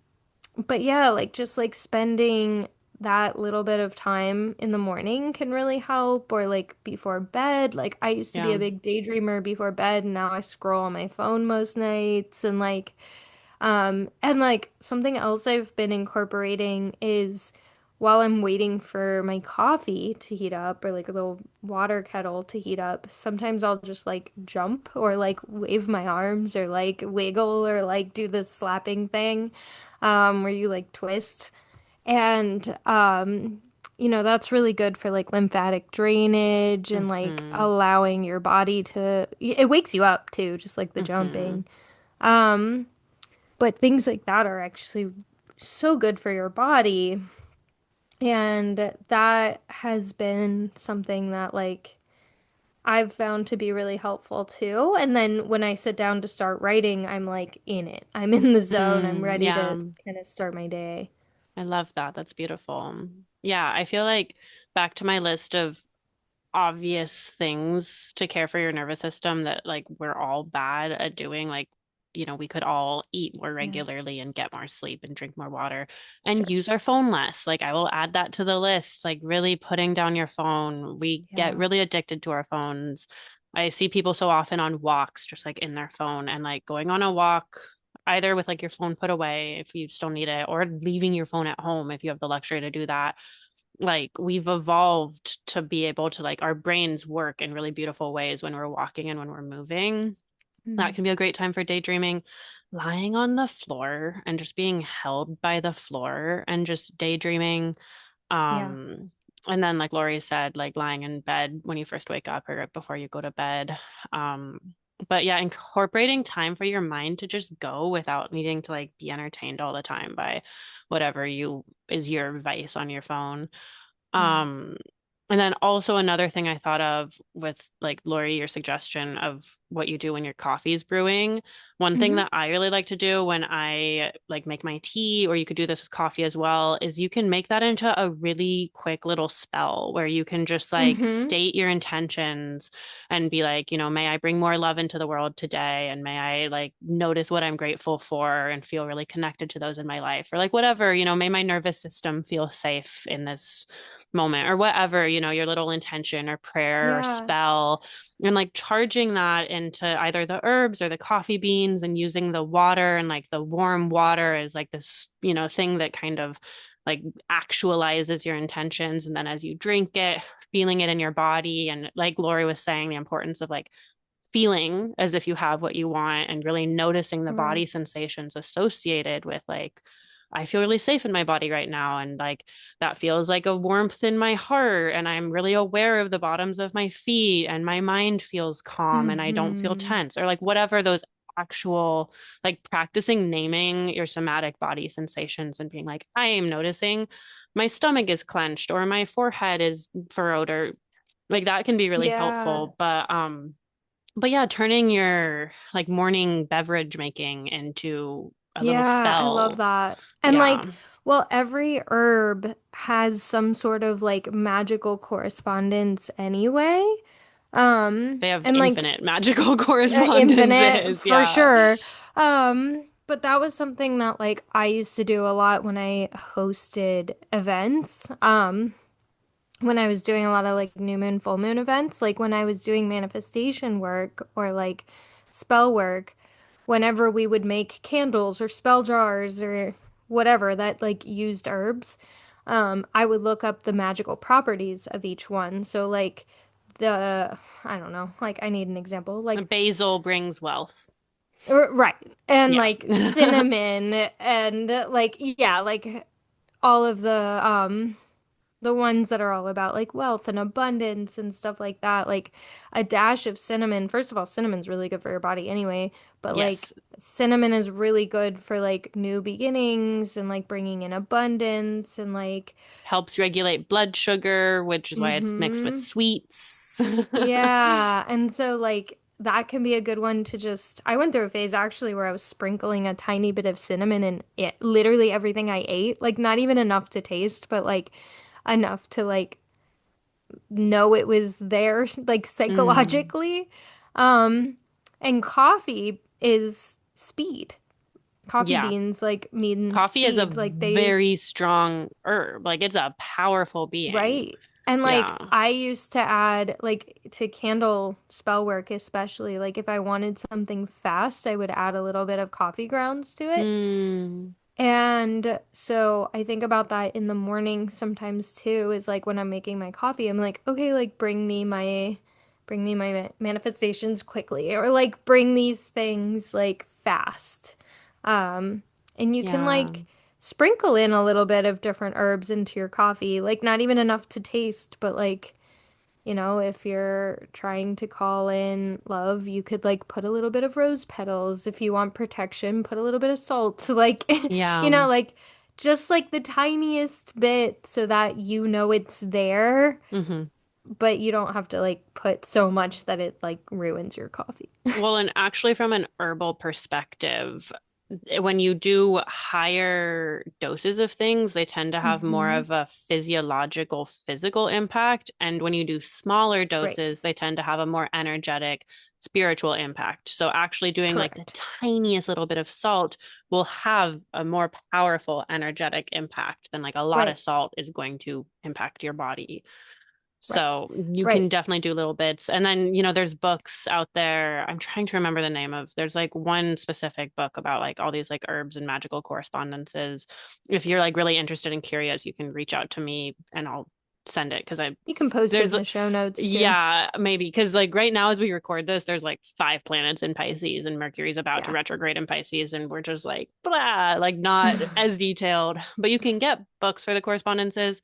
but yeah, like just like spending that little bit of time in the morning can really help, or like before bed. Like I used to be Yeah. a big daydreamer before bed, and now I scroll on my phone most nights. And like something else I've been incorporating is while I'm waiting for my coffee to heat up or like a little water kettle to heat up, sometimes I'll just like jump or like wave my arms or like wiggle or like do the slapping thing where you like twist. And that's really good for like lymphatic drainage and like Hmm. allowing your body to it wakes you up too, just like the Hmm. jumping. Um, but things like that are actually so good for your body. And that has been something that like I've found to be really helpful too. And then when I sit down to start writing, I'm like in it. I'm in the zone. I'm Mm, ready yeah. to kind of start my day. I love that. That's beautiful. Yeah, I feel like back to my list of obvious things to care for your nervous system that like we're all bad at doing. Like, we could all eat more Yeah, regularly and get more sleep and drink more water and sure. use our phone less. Like, I will add that to the list. Like, really putting down your phone. We get Yeah. really addicted to our phones. I see people so often on walks, just like in their phone and like going on a walk. Either with like your phone put away if you still need it, or leaving your phone at home if you have the luxury to do that. Like we've evolved to be able to like our brains work in really beautiful ways when we're walking and when we're moving. That Mm. can be a great time for daydreaming. Lying on the floor and just being held by the floor and just daydreaming. Yeah. Um, and then like Lori said, like lying in bed when you first wake up or right before you go to bed. Um, but yeah, incorporating time for your mind to just go without needing to like be entertained all the time by whatever you is your vice on your phone. Yeah. Um, and then also another thing I thought of with like Lori, your suggestion of what you do when your coffee's brewing. One thing Mm-hmm. that I really like to do when I like make my tea, or you could do this with coffee as well, is you can make that into a really quick little spell where you can just like Mm-hmm. state your intentions and be like, may I bring more love into the world today? And may I like notice what I'm grateful for and feel really connected to those in my life, or like whatever, may my nervous system feel safe in this moment or whatever, your little intention or prayer or Yeah. spell, and like charging that into either the herbs or the coffee beans and using the water and like the warm water as like this, thing that kind of like actualizes your intentions. And then as you drink it, feeling it in your body. And like Lori was saying, the importance of like feeling as if you have what you want and really noticing the body Right. sensations associated with like, I feel really safe in my body right now. And like that feels like a warmth in my heart. And I'm really aware of the bottoms of my feet and my mind feels calm and I don't feel Mm-hmm. tense or like whatever those actual like practicing naming your somatic body sensations and being like, I am noticing my stomach is clenched or my forehead is furrowed or like that can be really Yeah. helpful. But yeah, turning your like morning beverage making into a little Yeah, I love spell. that. And Yeah. like, well, every herb has some sort of like magical correspondence anyway. They have And like infinite magical infinite correspondences. for Yeah. sure. But that was something that like I used to do a lot when I hosted events. When I was doing a lot of like new moon, full moon events, like when I was doing manifestation work or like spell work, whenever we would make candles or spell jars or whatever that like used herbs, I would look up the magical properties of each one. So like I don't know, like I need an example, like Basil brings wealth. right, and Yeah. like cinnamon and like yeah, like all of the ones that are all about like wealth and abundance and stuff like that. Like a dash of cinnamon. First of all, cinnamon's really good for your body anyway, but like Yes. cinnamon is really good for like new beginnings and like bringing in abundance and like, Helps regulate blood sugar, which is why it's mixed with mm-hmm. sweets. Yeah. And so like that can be a good one to just I went through a phase actually where I was sprinkling a tiny bit of cinnamon in it literally everything I ate. Like not even enough to taste, but like enough to like know it was there, like Mm. psychologically. Um, and coffee is speed. Coffee Yeah. beans like mean Coffee is a speed. Like they, very strong herb. Like it's a powerful being. right. And like Yeah. I used to add like to candle spell work, especially like if I wanted something fast, I would add a little bit of coffee grounds to it. Mm. And so I think about that in the morning sometimes too, is like when I'm making my coffee, I'm like, okay, like bring me my manifestations quickly or like bring these things like fast. Um, and you can Yeah. like sprinkle in a little bit of different herbs into your coffee, like not even enough to taste, but like if you're trying to call in love, you could like put a little bit of rose petals. If you want protection, put a little bit of salt. Like, Yeah. like just like the tiniest bit so that it's there, Hmm. but you don't have to like put so much that it like ruins your coffee. Well, and actually, from an herbal perspective, when you do higher doses of things, they tend to have more Mm-hmm. of a physiological, physical impact. And when you do smaller Right. doses, they tend to have a more energetic, spiritual impact. So, actually, doing like the Correct. tiniest little bit of salt will have a more powerful, energetic impact than like a lot of Right. salt is going to impact your body. Right. So you can Right. definitely do little bits. And then, there's books out there. I'm trying to remember the name of, there's like one specific book about like all these like herbs and magical correspondences. If you're like really interested and curious, you can reach out to me and I'll send it because You can post it there's, in the show notes too. yeah, maybe. Because like right now as we record this, there's like 5 planets in Pisces and Mercury's about to Yeah. retrograde in Pisces. And we're just like, blah, like not as detailed, but you can get books for the correspondences.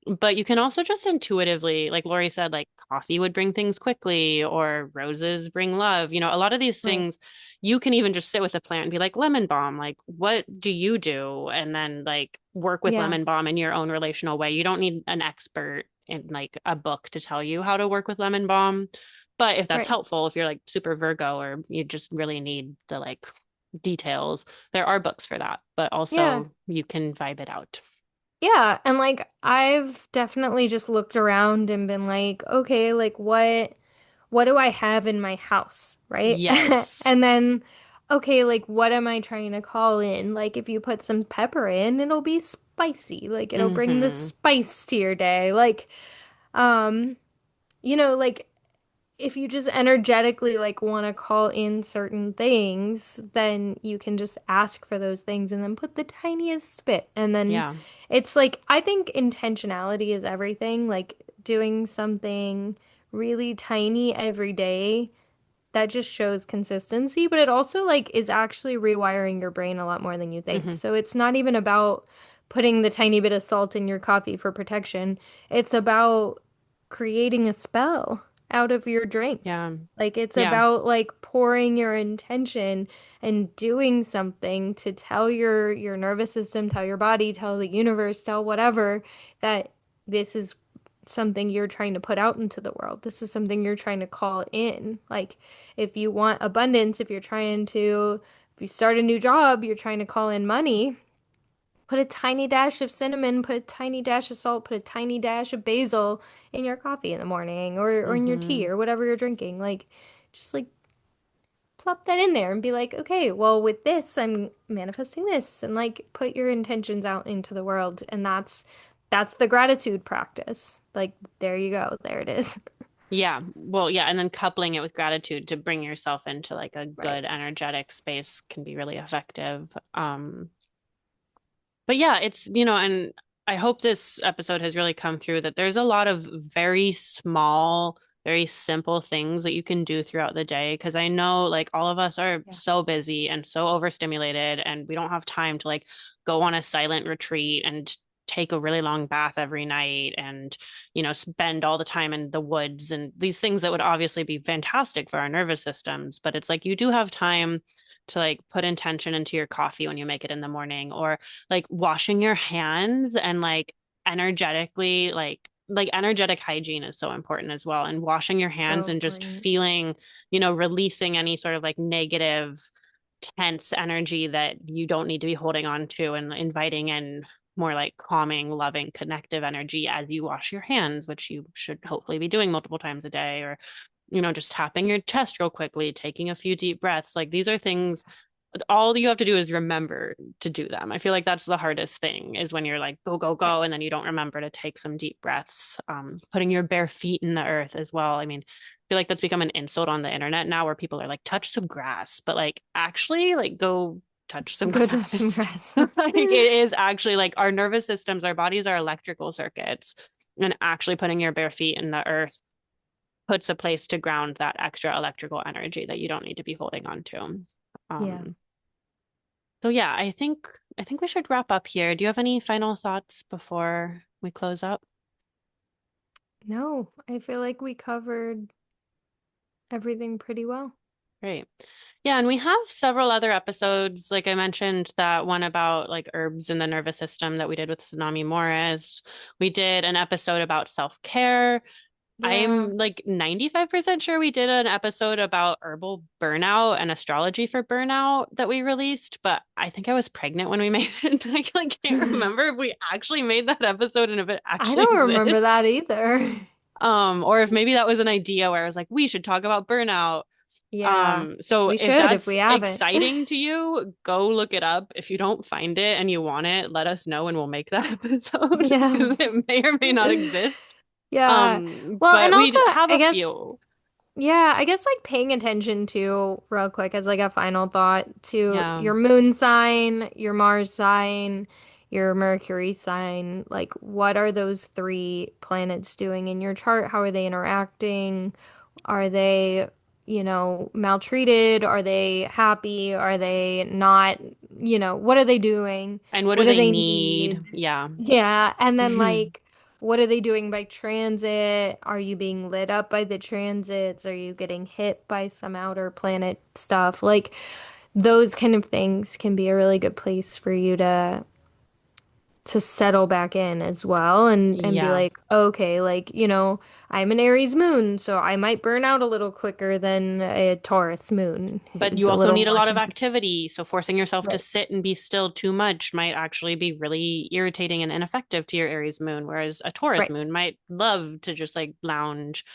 But you can also just intuitively, like Lori said, like coffee would bring things quickly or roses bring love. A lot of these Right. things you can even just sit with a plant and be like, lemon balm, like, what do you do? And then like work with Yeah. lemon balm in your own relational way. You don't need an expert in like a book to tell you how to work with lemon balm. But if that's Right. helpful, if you're like super Virgo or you just really need the like details, there are books for that. But Yeah. also you can vibe it out. Yeah, and like I've definitely just looked around and been like, okay, like what do I have in my house, right? Yes. And then okay, like what am I trying to call in? Like if you put some pepper in, it'll be spicy. Like it'll bring the Hmm. spice to your day. Like um like if you just energetically like want to call in certain things, then you can just ask for those things and then put the tiniest bit. And then Yeah. it's like, I think intentionality is everything. Like doing something really tiny every day that just shows consistency, but it also like is actually rewiring your brain a lot more than you think. Hmm. So it's not even about putting the tiny bit of salt in your coffee for protection. It's about creating a spell out of your drink. Yeah. Like it's Yeah. about like pouring your intention and doing something to tell your nervous system, tell your body, tell the universe, tell whatever that this is something you're trying to put out into the world. This is something you're trying to call in. Like if you want abundance, if you start a new job, you're trying to call in money, put a tiny dash of cinnamon, put a tiny dash of salt, put a tiny dash of basil in your coffee in the morning or in your tea Hmm. or whatever you're drinking. Like just like plop that in there and be like, okay, well, with this, I'm manifesting this, and like put your intentions out into the world, and that's the gratitude practice. Like, there you go, there it is. Yeah. Well, yeah. And then coupling it with gratitude to bring yourself into like a Right. good energetic space can be really effective. But yeah, and I hope this episode has really come through that there's a lot of very small, very simple things that you can do throughout the day. Because I know like all of us are Yeah. so busy and so overstimulated, and we don't have time to like go on a silent retreat and take a really long bath every night and, spend all the time in the woods and these things that would obviously be fantastic for our nervous systems. But it's like you do have time to like put intention into your coffee when you make it in the morning, or like washing your hands and like energetically like energetic hygiene is so important as well, and washing your So hands and just important. feeling, releasing any sort of like negative tense energy that you don't need to be holding on to, and inviting in more like calming, loving, connective energy as you wash your hands, which you should hopefully be doing multiple times a day, or just tapping your chest real quickly, taking a few deep breaths. Like these are things, all you have to do is remember to do them. I feel like that's the hardest thing is when you're like, go, go, Yeah. go. And then you don't remember to take some deep breaths. Putting your bare feet in the earth as well. I mean, I feel like that's become an insult on the internet now where people are like, touch some grass, but like actually like go touch some Go to some grass. breaths. Like it is actually like our nervous systems, our bodies are electrical circuits. And actually putting your bare feet in the earth puts a place to ground that extra electrical energy that you don't need to be holding on to. Yeah. Um, so yeah, I think we should wrap up here. Do you have any final thoughts before we close up? No, I feel like we covered everything pretty well. Great. Yeah, and we have several other episodes. Like I mentioned, that one about like herbs in the nervous system that we did with Tsunami Morris. We did an episode about self-care. Yeah. I'm like 95% sure we did an episode about herbal burnout and astrology for burnout that we released, but I think I was pregnant when we made it. I like can't remember if we actually made that episode and if it I actually don't remember exists. that either. Or if maybe that was an idea where I was like, we should talk about burnout. Yeah. So We if should if that's we haven't. exciting to you, go look it up. If you don't find it and you want it, let us know and we'll make that episode Yeah. because it may or may not exist. Yeah. Well, and But also we have I a guess few. yeah, I guess like paying attention to, real quick, as like a final thought, to Yeah. your moon sign, your Mars sign, your Mercury sign. Like, what are those three planets doing in your chart? How are they interacting? Are they, maltreated? Are they happy? Are they not? What are they doing? And what do What do they they need? need? Yeah. Yeah, and then like what are they doing by transit? Are you being lit up by the transits? Are you getting hit by some outer planet stuff? Like those kind of things can be a really good place for you to settle back in as well and be Yeah. like, okay, like, I'm an Aries moon, so I might burn out a little quicker than a Taurus moon But who's you a also little need a more lot of consistent. activity. So forcing yourself to Right. sit and be still too much might actually be really irritating and ineffective to your Aries moon, whereas a Taurus Right. moon might love to just like lounge.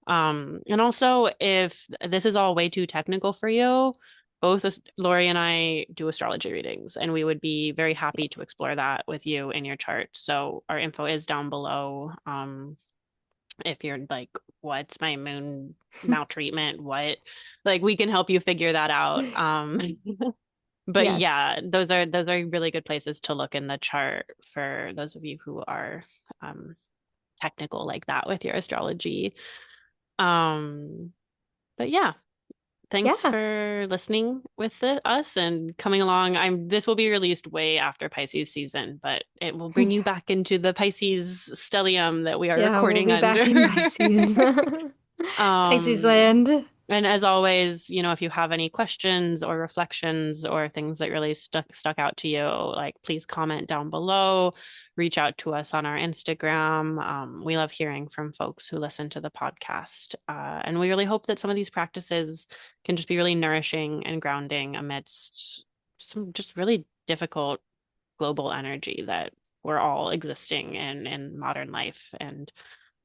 And also if this is all way too technical for you, both Lori and I do astrology readings, and we would be very happy to Yes. explore that with you in your chart. So our info is down below. If you're like, what's my moon maltreatment? What? Like we can help you figure that out. But Yes. yeah, those are really good places to look in the chart for those of you who are um technical like that with your astrology. Um, but yeah, thanks Yeah. for listening with us and coming along. This will be released way after Pisces season, but it will bring you back into the Pisces stellium that we are Yeah, we'll recording be back in under. Pisces. Pisces Um, land. and as always, if you have any questions or reflections or things that really stuck out to you, like please comment down below, reach out to us on our Instagram. We love hearing from folks who listen to the podcast. And we really hope that some of these practices can just be really nourishing and grounding amidst some just really difficult global energy that we're all existing in modern life. And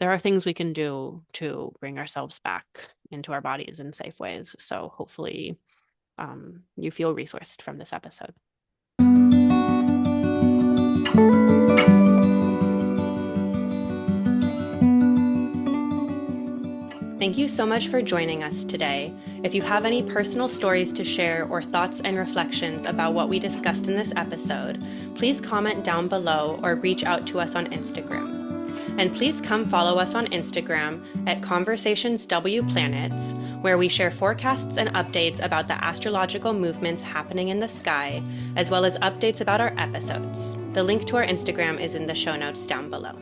there are things we can do to bring ourselves back into our bodies in safe ways. So hopefully you feel resourced from this episode. Thank you so much for joining us today. If you have any personal stories to share or thoughts and reflections about what we discussed in this episode, please comment down below or reach out to us on Instagram. And please come follow us on Instagram at ConversationsWPlanets, where we share forecasts and updates about the astrological movements happening in the sky, as well as updates about our episodes. The link to our Instagram is in the show notes down below.